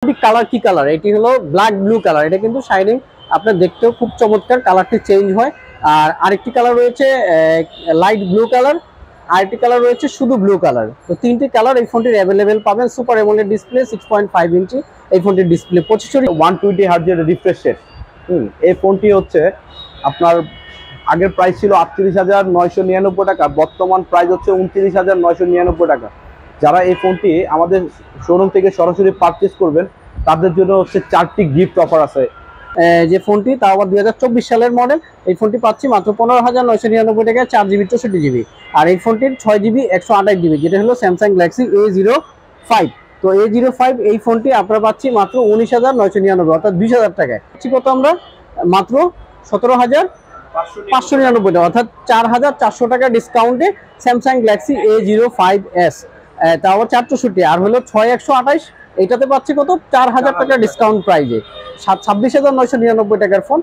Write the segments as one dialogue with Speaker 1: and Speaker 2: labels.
Speaker 1: Colour কি colour, এটি হলো ব্ল্যাক ব্লু কালার। এটা কিন্তু শাইনিং, আপনার দেখতেও খুব চমৎকার, কালারটি চেঞ্জ হয়। আর আরেকটি কালার রয়েছে লাইট ব্লু কালার, আরেকটি কালার রয়েছে শুধু ব্লু কালার। তো তিনটি কালার এই ফোনটির অ্যাভেলেবেল পাবেন। সুপার অ্যামোলেড ডিসপ্লে, 6.5 ইঞ্চি এই ফোনটির ডিসপ্লে,
Speaker 2: 120 হার্জের রিফ্রেশ রেট। এই ফোনটি হচ্ছে আপনার আগের প্রাইস ছিল 38,999 টাকা, বর্তমান প্রাইস হচ্ছে 29,999 টাকা। যারা এই ফোনটি আমাদের শোরুম থেকে সরাসরি পারচেজ করবেন তাদের জন্য হচ্ছে 4টি গিফট অফার আছে।
Speaker 1: যে ফোনটি তাও আবার 2024 সালের মডেল, এই ফোনটি পাচ্ছি মাত্র 15,999 টাকায়, 4GB 64GB। আর এই ফোনটির 6GB 128GB, যেটা হলো স্যামসাং গ্যালাক্সি A05। তো A05 এই ফোনটি আপনারা পাচ্ছি মাত্র 19,999, অর্থাৎ 20,000 টাকায়। পাচ্ছি কত আমরা? মাত্র 17,599 টাকা, অর্থাৎ 4,400 টাকা ডিসকাউন্টে স্যামসাং গ্যালাক্সি A05s, তাও 464। আর হলো 6128, এইটাতে পাচ্ছি কত? 4,000 টাকা ডিসকাউন্ট প্রাইজে, 26,999 টাকার ফোন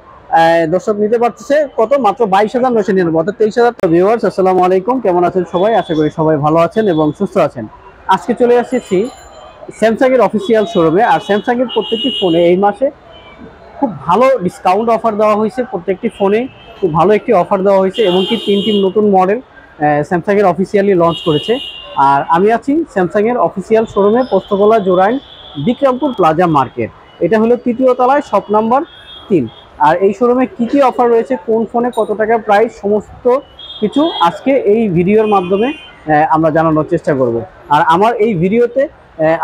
Speaker 1: দর্শক নিতে পারতেছে কত? মাত্র 22,999, অর্থাৎ 23,000 টাকা। ভিউয়ার্স, আসসালামু আলাইকুম, কেমন আছেন সবাই? আশা করি সবাই ভালো আছেন এবং সুস্থ আছেন। আজকে চলে আসছি স্যামসাং এর অফিসিয়াল শোরুমে। আর স্যামসাং এর প্রত্যেকটি ফোনে এই মাসে খুব ভালো ডিসকাউন্ট অফার দেওয়া হয়েছে, প্রত্যেকটি ফোনে খুব ভালো একটি অফার দেওয়া হয়েছে, এবং কি 3টি নতুন মডেল স্যামসাং এর অফিসিয়ালি লঞ্চ করেছে। আর আমি আছি স্যামসাং এর অফিসিয়াল শোরুমে, পোস্তগোলা জোরাইন বিক্রমপুর প্লাজা মার্কেট। এটা হলো 3য় তলায়, শপ নাম্বার 3। আর এই শোরুমে কি কি অফার রয়েছে, কোন ফোনে কত টাকা প্রাইস, সমস্ত কিছু আজকে এই ভিডিওর মাধ্যমে আমরা জানানোর চেষ্টা করব। আর আমার এই ভিডিওতে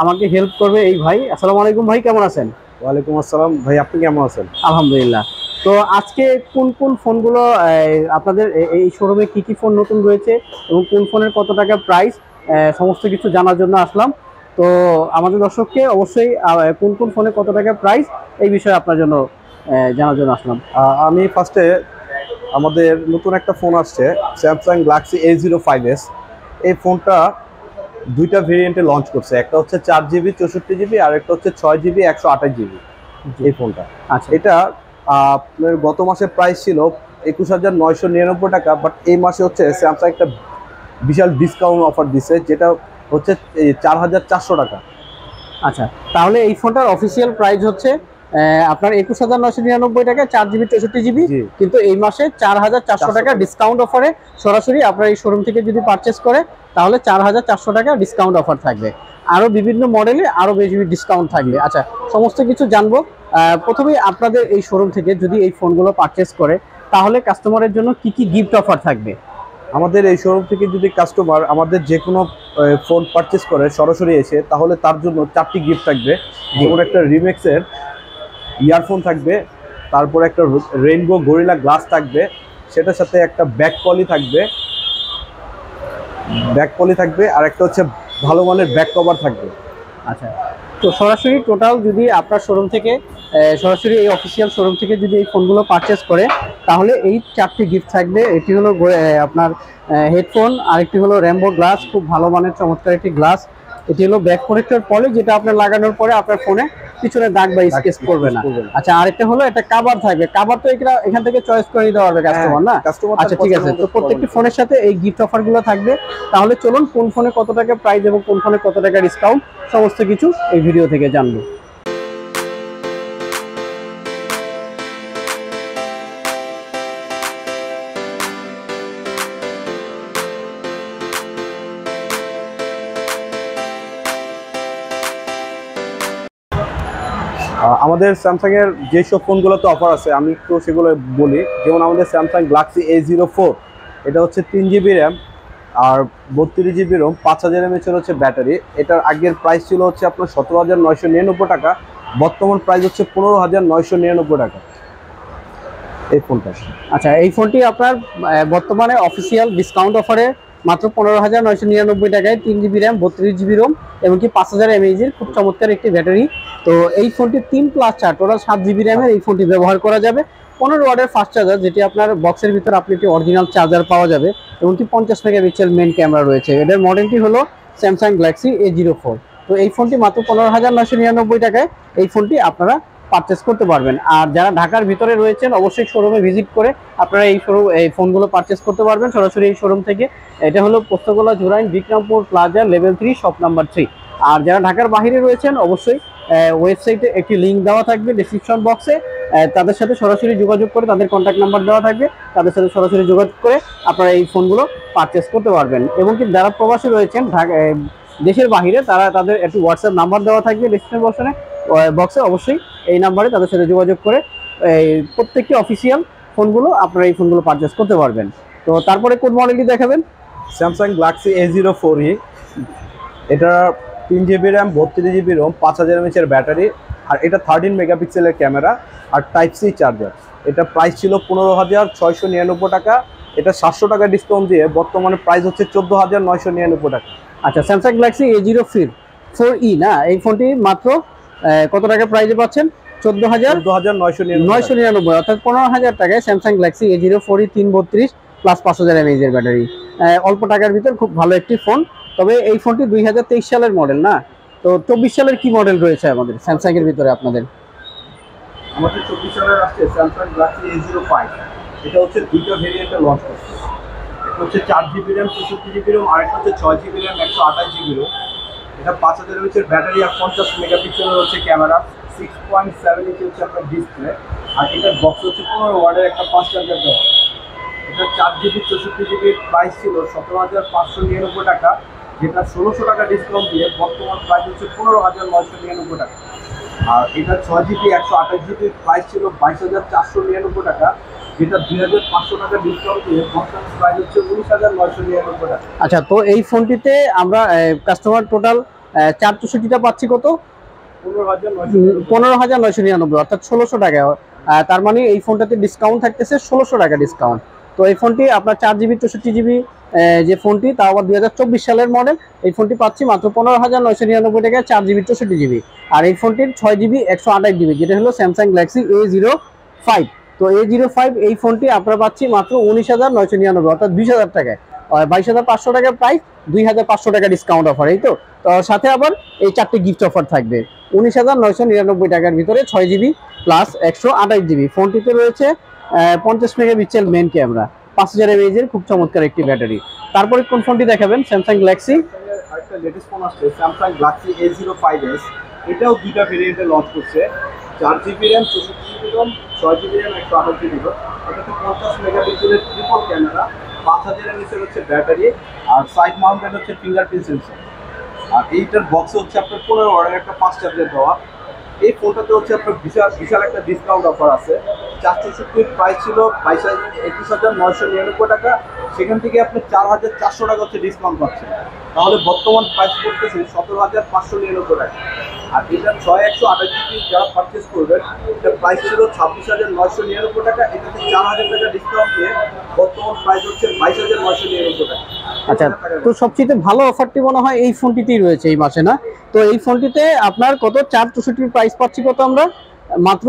Speaker 1: আমাকে হেল্প করবে এই ভাই। আসসালামু আলাইকুম ভাই, কেমন আছেন?
Speaker 2: ওয়ালাইকুম আসসালাম ভাই, আপনি কেমন আছেন?
Speaker 1: আলহামদুলিল্লাহ। তো আজকে কোন কোন ফোনগুলো আপনাদের এই শোরুমে কি কি ফোন নতুন রয়েছে এবং কোন ফোনের কত টাকা প্রাইস, সমস্ত কিছু জানার জন্য আসলাম। তো আমাদের দর্শককে অবশ্যই কোন কোন ফোনে কত টাকা প্রাইস এই বিষয়ে আপনার জন্য জানার জন্য আসলাম।
Speaker 2: আমি ফার্স্টে আমাদের নতুন একটা ফোন আসছে, স্যামসাং গ্যালাক্সি A05s। এই ফোনটা দুইটা ভেরিয়েন্টে লঞ্চ করছে, একটা হচ্ছে 4GB 64GB আর একটা হচ্ছে 6GB 128GB। এই ফোনটা
Speaker 1: আচ্ছা,
Speaker 2: এটা আপনার গত মাসের প্রাইস ছিল 21,999 টাকা, বাট এই মাসে হচ্ছে স্যামসাং একটা বিশাল ডিসকাউন্ট অফার দিচ্ছে, যেটা হচ্ছে 4,400 টাকা।
Speaker 1: আচ্ছা, তাহলে এই ফোনটার অফিসিয়াল প্রাইস হচ্ছে আপনার 21,999 টাকা, 4GB 64GB, কিন্তু এই মাসে 4,400 টাকা ডিসকাউন্ট অফারে সরাসরি আপনার এই শোরুম থেকে যদি পারচেস করে তাহলে 4,400 টাকা ডিসকাউন্ট অফার থাকবে। আরো বিভিন্ন মডেলে আরো বেশি ডিসকাউন্ট থাকবে। আচ্ছা, সমস্ত কিছু জানবো। প্রথমেই আপনাদের এই শোরুম থেকে যদি এই ফোনগুলো পারচেস করে তাহলে কাস্টমারের জন্য কি কি গিফট অফার থাকবে?
Speaker 2: আমাদের এই শোরুম থেকে যদি কাস্টমার আমাদের যে কোনো ফোন পারচেস করে সরাসরি এসে, তাহলে তার জন্য 4টি গিফট থাকবে। যেমন একটা রিমেক্সের ইয়ারফোন থাকবে, তারপর একটা রেইনবো গরিলা গ্লাস থাকবে, সেটার সাথে একটা ব্যাক পলি থাকবে, আর একটা হচ্ছে ভালো মানের ব্যাক কভার থাকবে।
Speaker 1: আচ্ছা, তো সরাসরি টোটাল যদি আপনার শোরুম থেকে সরাসরি এই অফিসিয়াল শোরুম থেকে যদি এই ফোনগুলো পারচেস করে তাহলে এই 4টি গিফট থাকবে। এটি হলো আপনার হেডফোন, আরেকটি হলো রেইনবো গ্লাস, খুব ভালো মানের চমৎকার একটি গ্লাস। এটি হলো ব্যাক প্রোটেক্টর পলি, যেটা আপনার লাগানোর পরে আপনার ফোনে পিছনে দাগ বা স্কেচ করবে না। আচ্ছা, আরেকটা হলো একটা কভার থাকবে। কভার তো এখান থেকে চয়েস করে নিতে পারবে কাস্টমার, না? আচ্ছা, ঠিক আছে। তো প্রত্যেকটি ফোনের সাথে এই গিফট অফারগুলো থাকবে। তাহলে চলুন কোন ফোনে কত টাকা প্রাইস এবং কোন ফোনে কত টাকা ডিসকাউন্ট সমস্ত কিছু এই ভিডিও থেকে জানবো।
Speaker 2: আমাদের স্যামসাং এর যেসব ফোনগুলোতে অফার আছে আমি একটু সেগুলো বলি। যেমন আমাদের স্যামসাং গ্যালাক্সি A04, এটা হচ্ছে 3GB র্যাম আর 32GB রোম, 5000 mAh হচ্ছে ব্যাটারি। এটার আগের প্রাইস ছিল হচ্ছে আপনার 17,999 টাকা, বর্তমান প্রাইস হচ্ছে 15,999 টাকা এই ফোনটা।
Speaker 1: আচ্ছা, এই ফোনটি আপনার বর্তমানে অফিসিয়াল ডিসকাউন্ট অফারে মাত্র 15,999 টাকায়, 3GB র্যাম, 32GB রোম, এমনকি 5000 mAh খুব চমৎকার একটি ব্যাটারি। তো এই ফোনটি 3+4 টোটাল 7GB র্যামের এই ফোনটি ব্যবহার করা যাবে। 15 ওয়াটের ফাস্ট চার্জার, যেটি আপনার বক্সের ভিতরে আপনি একটি অরিজিনাল চার্জার পাওয়া যাবে, এমনকি 50 মেগাপিক্সেল মেইন ক্যামেরা রয়েছে। এটার মডেলটি হলো স্যামসাং গ্যালাক্সি A04। তো এই ফোনটি মাত্র 15,999 টাকায় এই ফোনটি আপনারা পারচেস করতে পারবেন। আর যারা ঢাকার ভিতরে রয়েছেন অবশ্যই শোরুমে ভিজিট করে আপনারা এই ফোনগুলো পারচেস করতে পারবেন সরাসরি এই শোরুম থেকে। এটা হলো Postogola Jurain Bikrampur plaza level 3, shop number 3। আর যারা ঢাকার বাইরে রয়েছেন অবশ্যই ওয়েবসাইটে একটি লিঙ্ক দেওয়া থাকবে ডেসক্রিপশন বক্সে, তাদের সাথে সরাসরি যোগাযোগ করে, তাদের কন্ট্যাক্ট নাম্বার দেওয়া থাকবে, তাদের সাথে সরাসরি যোগাযোগ করে আপনারা এই ফোনগুলো পারচেস করতে পারবেন। এবং কি যারা প্রবাসী রয়েছেন ঢাকা দেশের বাহিরে, তারা তাদের একটি হোয়াটসঅ্যাপ নাম্বার দেওয়া থাকবে ডেসক্রিপশন বক্সে, অবশ্যই এই নাম্বারে তাদের সাথে যোগাযোগ করে এই প্রত্যেকটি অফিসিয়াল ফোনগুলো আপনারা এই ফোনগুলো পারচেস করতে পারবেন। তো তারপরে কোন মডেলটি দেখাবেন?
Speaker 2: স্যামসাং গ্যালাক্সি A04e, এটা 3GB র্যাম, 32GB রোম, 5000 mAh এর ব্যাটারি, আর এটা 13 মেগাপিক্সেলের ক্যামেরা আর টাইপ সি চার্জার। এটা প্রাইস ছিল 15,699 টাকা। এটা 700 টাকা ডিসকাউন্ট দিয়ে বর্তমানে প্রাইস হচ্ছে 14,999 টাকা।
Speaker 1: আচ্ছা, স্যামসাং গ্যালাক্সি A04e না, এই ফোনটি মাত্র কত টাকা প্রাইসে পাচ্ছেন? 14,999, অর্থাৎ 15,000 টাকায় Samsung Galaxy A04e 332 plus 5000 mAh এর ব্যাটারি। অল্প টাকার ভিতর খুব ভালো একটি ফোন। তবে এই ফোনটি 2023 সালের মডেল না, তো 24 সালের কি মডেল রয়েছে আমাদের স্যামসাং এর ভিতরে আপনাদের?
Speaker 2: আমাদের 24 সালের আসছে স্যামসাং গ্যালাক্সি A05। এটা হচ্ছে দুইটা ভেরিয়েন্টে লঞ্চ করছে। এটা হচ্ছে 4GB র্যাম, 64GB রোম, আর এটা হচ্ছে 6GB র্যাম, 128GB রোম। এটা 5000 mAh এর ব্যাটারি আর 50 মেগাপিক্সেলের হচ্ছে ক্যামেরা, 6.7 ইঞ্চি হচ্ছে আপনার ডিসপ্লে, আর এটার বক্স হচ্ছে 15 ওয়াটের একটা ফাস্ট চার্জার দেওয়া। এটা 4GB 64GB প্রাইস ছিল 17,599 টাকা, যেটা 1600 টাকা ডিসকাউন্ট দিয়ে বর্তমান প্রাইস হচ্ছে 15,999 টাকা। আর এটা 6GB 128GB প্রাইস ছিল 22,499 টাকা, যেটা 2,500 টাকা ডিসকাউন্ট দিয়ে বর্তমান প্রাইস হচ্ছে 19,999 টাকা।
Speaker 1: আচ্ছা, তো এই ফোনটিতে আমরা কাস্টমার টোটাল 464টা পাচ্ছি কত? 15,999, অর্থাৎ 1600 টাকা। তার মানে এই ফোনটাতে ডিসকাউন্ট থাকতেছে 1600 টাকা ডিসকাউন্ট। তো এই ফোনটি আপনার 4GB 64GB যে ফোনটি, তাও আবার 2024 সালের মডেল, এই ফোনটি পাচ্ছি মাত্র 15,999 টাকায় 4GB 64GB। আর এই ফোনটির 6GB 128GB, যেটা হলো স্যামসাং গ্যালাক্সি A05। তো A05 এই ফোনটি আপনারা পাচ্ছি মাত্র 19,999, অর্থাৎ 20,000 টাকায়, 22,500 টাকা প্রাইস, 2,500 টাকা ডিসকাউন্ট অফার। এই তো সাথে আবার এই 4টি গিফট অফার থাকবে। 19,999 টাকার ভিতরে 6GB প্লাস 128GB। ফোনটিতে রয়েছে 50 মেগাপিক্সেল মেন ক্যামেরা, 5000 mAh এর খুব চমৎকার একটি ব্যাটারি। তারপরে কোন ফোনটি দেখাবেন? স্যামসাং গ্যালাক্সি
Speaker 2: আরেকটা লেটেস্ট ফোন আসছে স্যামসাং গ্যালাক্সি A05s। এটাও দুইটা ভেরিয়েন্টে লঞ্চ করছে, 4GB RAM, 64GB Rome, 6GB RAM, 128GB Rome. এটাতে 50 মেগাপিক্সেলের ট্রিপল ক্যামেরা, 5000 mAh এর হচ্ছে ব্যাটারি, আর সাইড মাউন্টেড হচ্ছে ফিঙ্গারপ্রিন্ট সেন্সর। আর এইটার বক্সে হচ্ছে আপনার 15 ওয়াটের একটা ফাস্ট চার্জার দেওয়া। এই ফোনটাতে হচ্ছে আপনার বিশাল একটা ডিসকাউন্ট অফার আছে। 464 প্রাইস ছিল 21,999 টাকা, সেখান থেকে আপনি 4,400 টাকা হচ্ছে ডিসকাউন্ট পাচ্ছেন। তাহলে বর্তমান প্রাইস করতেছে 17,599 টাকা। আর এটা 6/128GB যারা পারচেস করবেন, এটার প্রাইস ছিল 26,999 টাকা, এটাতে 4,000 টাকা ডিসকাউন্ট দিয়ে বর্তমান প্রাইস হচ্ছে 22,999 টাকা।
Speaker 1: আচ্ছা, তো সবচেয়ে ভালো অফারটি মনে হয় এই ফোনটিতেই রয়েছে এই মাসে, না? তো এই ফোনটিতে আপনার কত 464 প্রাইস পাচ্ছি কত আমরা? মাত্র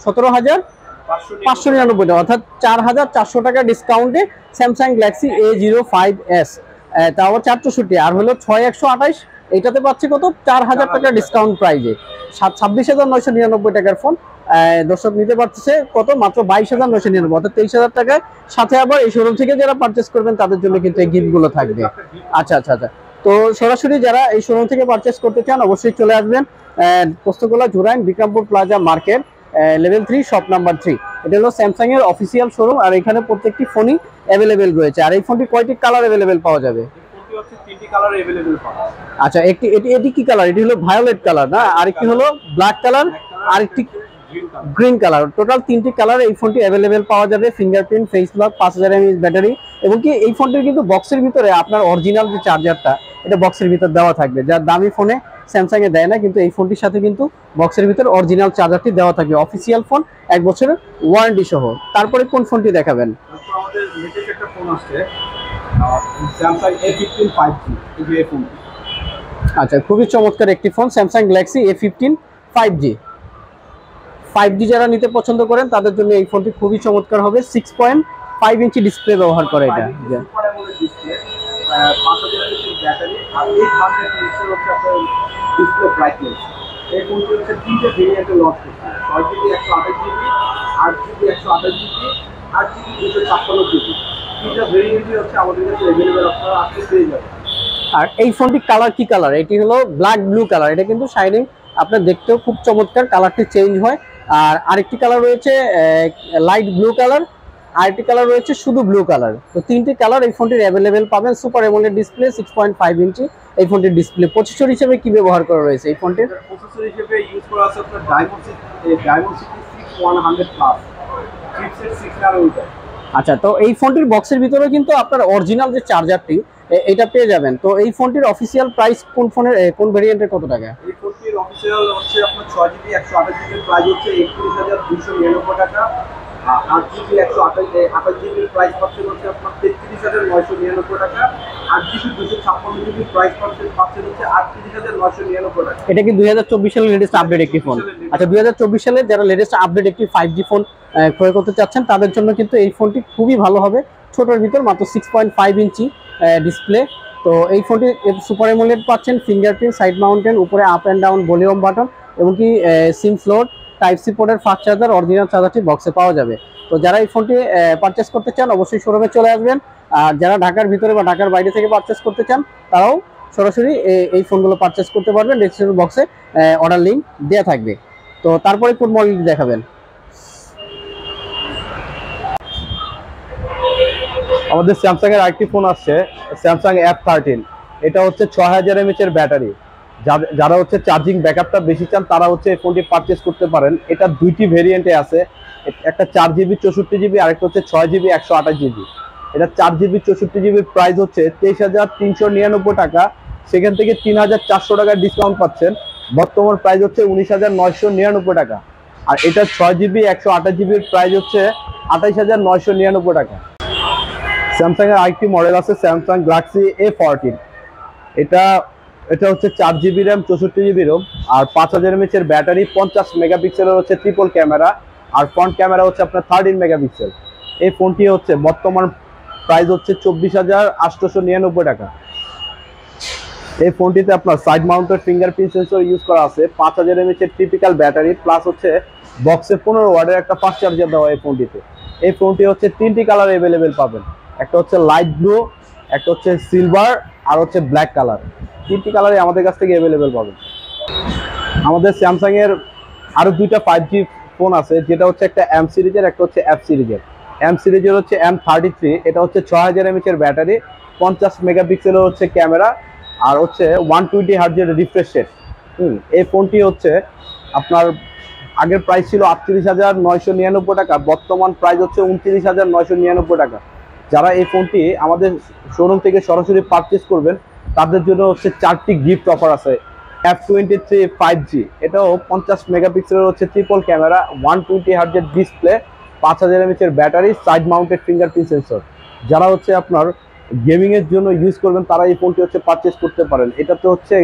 Speaker 1: 17,599 টাকা, অর্থাৎ 4,400 টাকা ডিসকাউন্টে স্যামসাং গ্যালাক্সি A05s, তাও 464। আর হলো 6/128, এটাতে পাচ্ছি কত? 4,000 টাকা ডিসকাউন্ট প্রাইজে 26,999 টাকার ফোন দর্শক নিতে পারতেছে কত? মাত্র 22,999, অর্থাৎ 23,000 টাকায়। সাথে আবার এই শোরুম থেকে যারা পারচেস করবেন তাদের জন্য কিন্তু এই গিফটগুলো থাকবে। আচ্ছা আচ্ছা আচ্ছা, তো সরাসরি যারা এই শোরুম থেকে পারচেস করতে চান অবশ্যই চলে আসবেন Postogola Jurain Bikrampur plaza market, level 3, shop number 3। এটা হলো স্যামসাং এর অফিসিয়াল শোরুম, আর এখানে প্রত্যেকটি ফোনই অ্যাভেলেবেল রয়েছে। আর এই ফোনটি কয়টি কালার অ্যাভেলেবেল পাওয়া যাবে? আচ্ছা, এটি কি কালার? এটি হলো ভায়োলেট কালার, না? আরেকটি হলো ব্ল্যাক কালার, আরেকটি গ্রিন কালার। টোটাল 3টি কালার এই ফোনটি অ্যাভেলেবেল পাওয়া যাবে। Fingerprint, face lock, 5000 mAh battery, এবং কি এই ফোনটির কিন্তু বক্সের ভিতরে আপনার অরিজিনাল যে চার্জারটা, এটা বক্সের ভিতর দেওয়া থাকবে, যার দামি ফোনে স্যামসাং এ দেয় না, কিন্তু এই ফোনটির সাথে কিন্তু বক্সের ভিতর অরিজিনাল চার্জারটি দেওয়া থাকবে, অফিসিয়াল ফোন, 1 বছরের ওয়ারেন্টি সহ। তারপরে কোন ফোনটি দেখাবেন?
Speaker 2: আমাদের লেটেস্ট একটা ফোন আসছে স্যামসাং A15 5G। এই ফোন,
Speaker 1: আচ্ছা, খুবই চমৎকার একটি phone Samsung Galaxy A15 5G যারা নিতে পছন্দ করেন তাদের জন্য এই ফোনটি খুবই চমৎকার হবে। 6.5 ইঞ্চি ডিসপ্লে ব্যবহার করে এটা।
Speaker 2: ব্যাটারি আর 800 নিচে হচ্ছে আপনার ডিসপ্লে ব্রাইটনেস। এই ফোনটি হচ্ছে 3টে ভেরিয়েন্টে লঞ্চ করছে, 6GB 128GB, 8GB 128GB, 8GB 256GB। 3টা ভেরিয়েন্টই হচ্ছে আমাদের কাছে অ্যাভেলেবেল, আপনারা আজকে পেয়ে যাবেন।
Speaker 1: আর এই ফোনটি কালার কি কালার? এটি হলো ব্ল্যাক ব্লু কালার, এটা কিন্তু শাইনিং আপনার দেখতেও খুব চমৎকার, কালারটি চেঞ্জ হয়। আর আরেকটি কালার রয়েছে লাইট ব্লু কালার, আরেকটি কালার রয়েছে শুধু ব্লু কালার। তো তিনটি কালার এই ফোনটির অ্যাভেলেবেল পাবেন। সুপার অ্যামোলেড ডিসপ্লে, 6.5 ইঞ্চি এই ফোনটির ডিসপ্লে। প্রসেসর হিসেবে কি ব্যবহার করা রয়েছে এই ফোনটির?
Speaker 2: প্রসেসর হিসেবে ইউজ করা আছে আপনার ডায়মন্ডসিটি 6100 প্লাস চিপসেট 6 ন্যানোমিটার।
Speaker 1: আচ্ছা, তো এই ফোনটির বক্সের ভিতরে কিন্তু আপনার অরিজিনাল যে চার্জারটি এটা পেয়ে যাবেন। তো এই ফোনটির অফিসিয়াল প্রাইস কোন ফোনের কোন ভেরিয়েন্টের কত টাকা?
Speaker 2: এই ফোনটির অফিসিয়াল হচ্ছে আপনার 6GB 128GB প্রাইস হচ্ছে 31,299 টাকা। 8GB 128GB প্রাইস পাচ্ছেন হচ্ছে আপনার 33,999 টাকা। 8GB 256GB প্রাইস পাচ্ছেন হচ্ছে 38,999 টাকা।
Speaker 1: এটা কি 2024 সালের লেটেস্ট আপডেট একটি ফোন? আচ্ছা, 2024 সালে যারা লেটেস্ট আপডেট একটি 5G ফোন ক্রয় করতে চাচ্ছেন তাদের জন্য কিন্তু এই ফোনটি খুবই ভালো হবে। ছোটোর ভিতর মাত্র 6.5 ইঞ্চি ডিসপ্লে। তো এই ফোনটি সুপার অ্যামোলেড পাচ্ছেন, ফিঙ্গারপ্রিন্ট, সাইড মাউন্টেন, উপরে up and down volume button এবং কি সিম স্লট, টাইপ সি পোর্টের ফাস্ট চার্জার, অরিজিনাল চার্জারটি বক্সে পাওয়া যাবে। তো যারা এই ফোনটি পারচেস করতে চান অবশ্যই শোরুমে চলে আসবেন। আর যারা ঢাকার ভিতরে বা ঢাকার বাইরে থেকে পারচেস করতে চান তারাও সরাসরি এই ফোনগুলো পারচেস করতে পারবেন। ডেসক্রিপশন বক্সে অর্ডার লিঙ্ক দেওয়া থাকবে। তো তারপরে কোন মডেলটি দেখাবেন?
Speaker 2: আমাদের স্যামসাং এর আরেকটি ফোন আসছে, স্যামসাং F13। এটা হচ্ছে 6000 mAh এর ব্যাটারি। যারা হচ্ছে চার্জিং ব্যাকআপটা বেশি চান তারা হচ্ছে এই ফোনটি পারচেস করতে পারেন। এটা দুইটি ভেরিয়েন্টে আছে, একটা 4GB 64GB আর একটা হচ্ছে 6GB 128GB। এটা 4GB 64GB প্রাইস হচ্ছে 23,399 টাকা। সেখান থেকে 3,400 টাকার ডিসকাউন্ট পাচ্ছেন। বর্তমান প্রাইস হচ্ছে 19,999 টাকা। আর এটা 6GB 128GB প্রাইস হচ্ছে 28,999 টাকা। স্যামসাং এর আরেকটি মডেল আছে, স্যামসাং গ্যালাক্সি A14। এটা হচ্ছে 4GB র্যাম, 64GB রোম আর 5000 mAh এর ব্যাটারি, 50 মেগাপিক্সেলের হচ্ছে ট্রিপল ক্যামেরা আর ফ্রন্ট ক্যামেরা হচ্ছে আপনার 13 মেগাপিক্সেল। এই ফোনটি হচ্ছে বর্তমান প্রাইস হচ্ছে 24,899 টাকা। এই ফোনটিতে আপনার side mounted fingerprint sensor use করা আছে, 5000 mAh এর টিপিক্যাল ব্যাটারি প্লাস হচ্ছে বক্সে 15 ওয়াটের একটা ফাস্ট চার্জার দেওয়া এই ফোনটিতে। এই ফোনটি হচ্ছে তিনটি কালার অ্যাভেলেবেল পাবেন, একটা হচ্ছে লাইট ব্লু, একটা হচ্ছে সিলভার আর হচ্ছে ব্ল্যাক কালার। তিনটি কালারই আমাদের কাছ থেকে অ্যাভেলেবেল পাবেন। আমাদের স্যামসাং এর আরো দুইটা 5G ফোন আছে, যেটা হচ্ছে একটা M সিরিজের, একটা হচ্ছে F সিরিজের। M সিরিজের হচ্ছে M33। এটা হচ্ছে 6000 mAh এর ব্যাটারি, 50 মেগাপিক্সেলের হচ্ছে ক্যামেরা আর হচ্ছে 120 হার্টজের রিফ্রেশ রেট। এই ফোনটি হচ্ছে আপনার আগের প্রাইস ছিল 38,999 টাকা, বর্তমান প্রাইস হচ্ছে 29,999 টাকা। যারা এই ফোনটি আমাদের শোরুম থেকে সরাসরি পারচেস করবেন তাদের জন্য হচ্ছে 4টি গিফট অফার আছে। F23 5G, এটাও 50 মেগাপিক্সেলের হচ্ছে ট্রিপল ক্যামেরা, 120 হার্টজের ডিসপ্লে, 5000 mAh এর battery, side mounted fingerprint sensor. যারা হচ্ছে আপনার গেমিং এর জন্য ইউজ করবেন তারা এই ফোনটি হচ্ছে পারচেস করতে পারেন। এটাতে হচ্ছে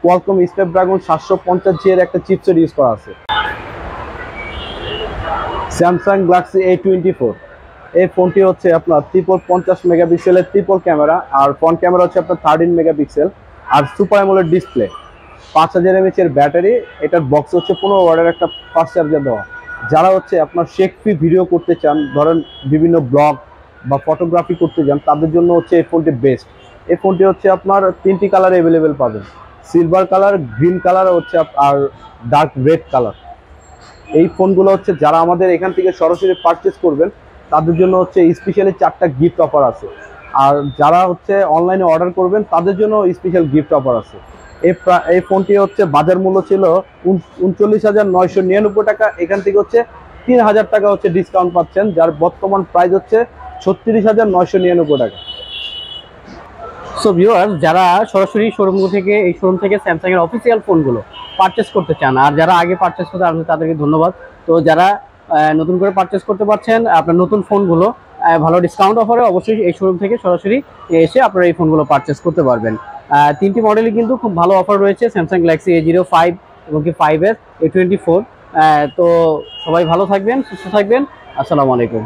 Speaker 2: কোয়ালকম স্ন্যাপড্রাগন 750G এর একটা চিপসেট ইউজ করা আছে। Samsung Galaxy A24। এই ফোনটি হচ্ছে আপনার 50 মেগাপিক্সেলের ট্রিপল ক্যামেরা আর ফ্রন্ট ক্যামেরা হচ্ছে আপনার 13 মেগাপিক্সেল আর সুপার অ্যামোলেড ডিসপ্লে, 5000 mAh এর ব্যাটারি। এটার বক্স হচ্ছে 15 ওয়াটের একটা ফাস্ট চার্জার দেওয়া। যারা হচ্ছে আপনার শেক ফ্রি ভিডিও করতে চান, ধরেন বিভিন্ন ব্লগ বা ফটোগ্রাফি করতে চান, তাদের জন্য হচ্ছে এই ফোনটি বেস্ট। এই ফোনটি হচ্ছে আপনার তিনটি কালার অ্যাভেলেবেল পাবেন, সিলভার কালার, গ্রিন কালার হচ্ছে আর ডার্ক রেড কালার। এই ফোনগুলো হচ্ছে যারা আমাদের এখান থেকে সরাসরি পারচেস করবেন তাদের জন্য হচ্ছে স্পেশালি 4টা গিফট অফার আছে। আর যারা হচ্ছে অনলাইনে অর্ডার করবেন তাদের জন্য স্পেশাল গিফট অফার আছে। এই ফোনটি হচ্ছে বাজার মূল্য ছিল 39,999 টাকা, এখান থেকে হচ্ছে 3,000 টাকা হচ্ছে ডিসকাউন্ট পাচ্ছেন, যার বর্তমান প্রাইস হচ্ছে 36,999 টাকা।
Speaker 1: সো ভিউয়ার্স, যারা সরাসরি শোরুম থেকে স্যামসাং এর অফিসিয়াল ফোনগুলো পারচেস করতে চান আর যারা আগে পারচেস করতে আসবেন তাদেরকে ধন্যবাদ। তো যারা নতুন করে পারচেস করতে পারছেন আপনার নতুন ফোনগুলো ভালো ডিসকাউন্ট অফারে অবশ্যই এই শোরুম থেকে সরাসরি এসে আপনারা এই ফোনগুলো পারচেস করতে পারবেন। তিনটি মডেলই কিন্তু খুব ভালো অফার রয়েছে, স্যামসাং গ্যালাক্সি A05 এবং কি 5S, A24। তো সবাই ভালো থাকবেন, সুস্থ থাকবেন। আসসালামু আলাইকুম।